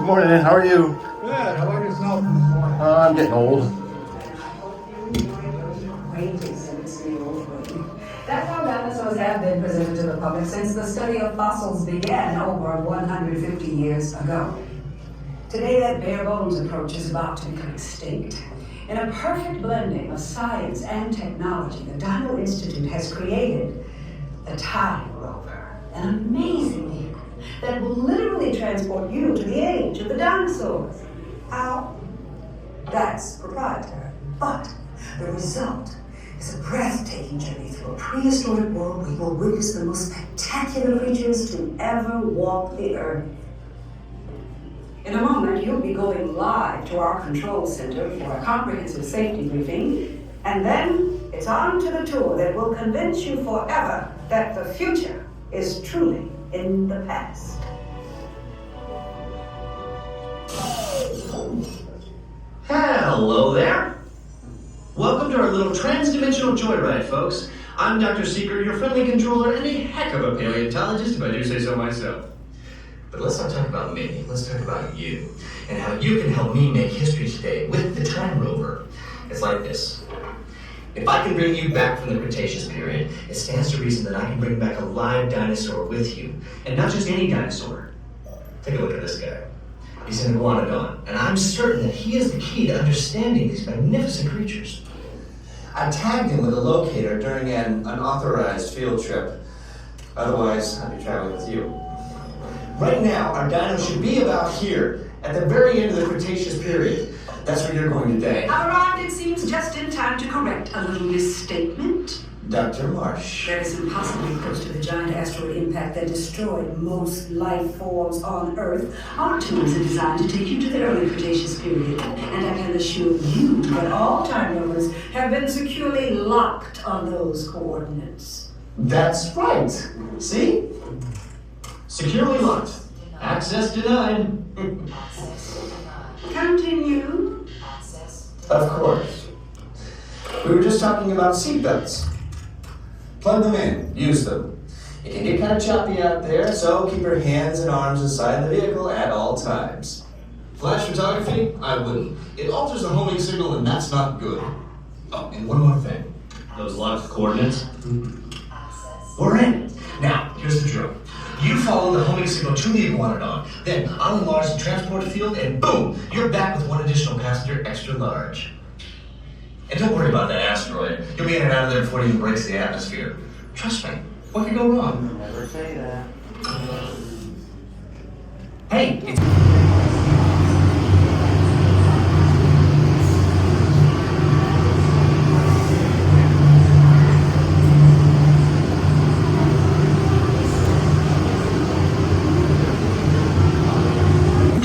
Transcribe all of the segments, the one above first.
morning, how are you? Good. How about yourself this morning? I'm getting old. That's how dinosaurs have been presented to the public since the study of fossils began over 150 years ago. Today, that bare bones approach is about to become extinct. In a perfect blending of science and technology, the Dino Institute has created the Time Rover, an amazing vehicle that will literally transport you to the age of the dinosaurs. How? That's proprietary. But the result is a breathtaking journey through a prehistoric world where you will witness the most spectacular creatures to ever walk the earth. In a moment, you'll be going live to our control center for a comprehensive safety briefing, and then it's on to the tour that will convince you forever that the future is truly in the past. Hello there. Welcome to our little trans-dimensional joyride, folks. I'm Dr. Seeker, your friendly controller, and a heck of a paleontologist, if I do say so myself. But let's not talk about me, let's talk about you, and how you can help me make history today with the Time Rover. It's like this. If I can bring you back from the Cretaceous period, it stands to reason that I can bring back a live dinosaur with you, and not just any dinosaur. Take a look at this guy. He's an iguanodon, and I'm certain that he is the key to understanding these magnificent creatures. I tagged him with a locator during an unauthorized field trip. Otherwise, I'd be traveling with you. Right now, our dino should be about here, at the very end of the Cretaceous period. That's where you're going today. Arrived, it seems, just in time to correct a little misstatement. Dr. Marsh. That is impossibly close to the giant asteroid impact that destroyed most life forms on Earth. Our tools are designed to take you to the early Cretaceous period, and I can assure you that all time rovers have been securely locked on those coordinates. That's right. See? Securely locked. Access denied. Continue. Of course. We were just talking about seatbelts. Plug them in. Use them. It can get kind of choppy out there, so keep your hands and arms inside the vehicle at all times. Flash photography? I wouldn't. It alters the homing signal, and that's not good. Oh, and one more thing. Those locked coordinates? We're in. Now, here's the drill. You follow the homing signal to the iguanodon, then I'll enlarge the transport field, and boom, you're back with one additional passenger extra large. And don't worry about that asteroid. You'll be in and out of there before it even breaks the atmosphere. Trust me, what could go wrong? Never say that. Hey, it's...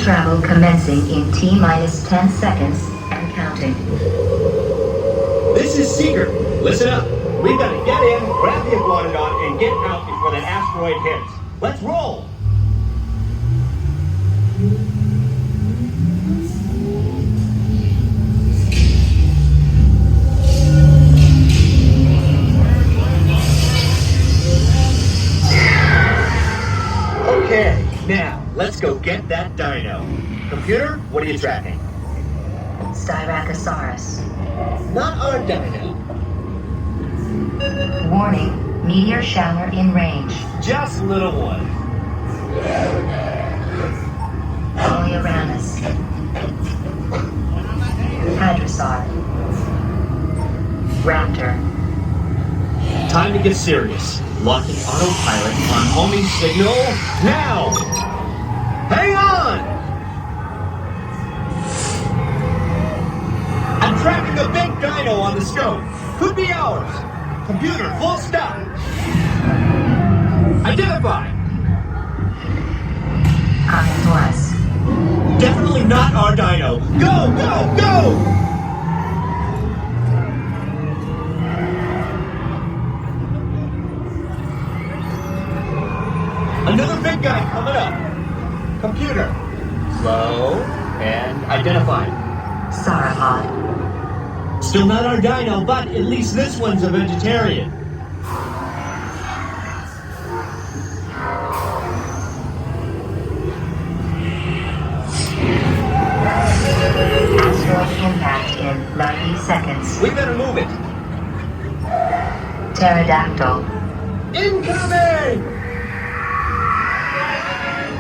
Travel commencing in T-minus 10 seconds and counting. This is Seeker. Listen up. We've got to get in, grab the iguanodon, and get out before that asteroid hits. Let's roll! Okay, now, let's go get that dino. Computer, what are you tracking? Styracosaurus. Not our dino. Warning, meteor shower in range. Just little one. Oleoramus. Hadrosaur. Raptor. Time to get serious. Locking autopilot on homing signal now! Hang on! I'm tracking the big dino on the scope. Could be ours. Computer, full stop. Identify. Coming to us. Definitely not our dino. Go, go, go! Another big guy coming up. Computer. Slow and identify. Sauropod. Still not our dino, but at least this one's a vegetarian. seconds. We better move it. Pterodactyl. Incoming!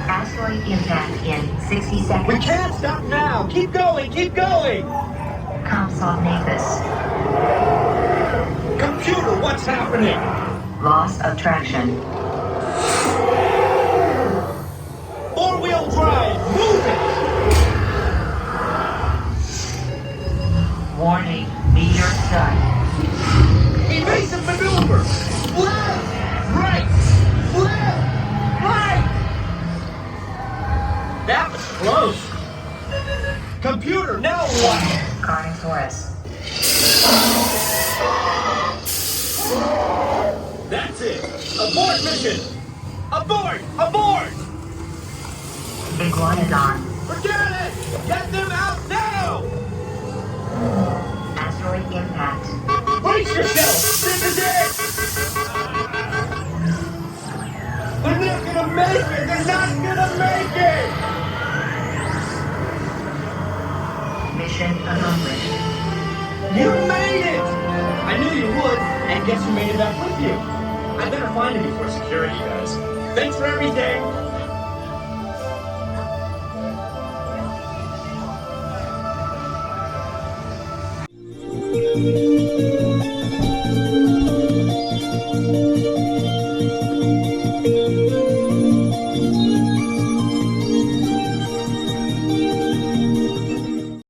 Asteroid impact in 60 seconds. We can't stop now. Keep going, keep going. Compsognathus. Computer, what's happening? Loss of traction. Four-wheel drive, move it! Warning, meteor stun. Evasive maneuver! Left! Right! Left! Right! That was close. Computer, now what? Carnotaurus. That's it! Abort mission! Abort! Abort! Iguanodon. Forget it! Get them out now! Asteroid impact. Brace yourself! This is it! They're not gonna make it! They're not gonna make it! Mission accomplished. You made it! I knew you would, and guess who made it back with you? I better find him before security does. Thanks for everything!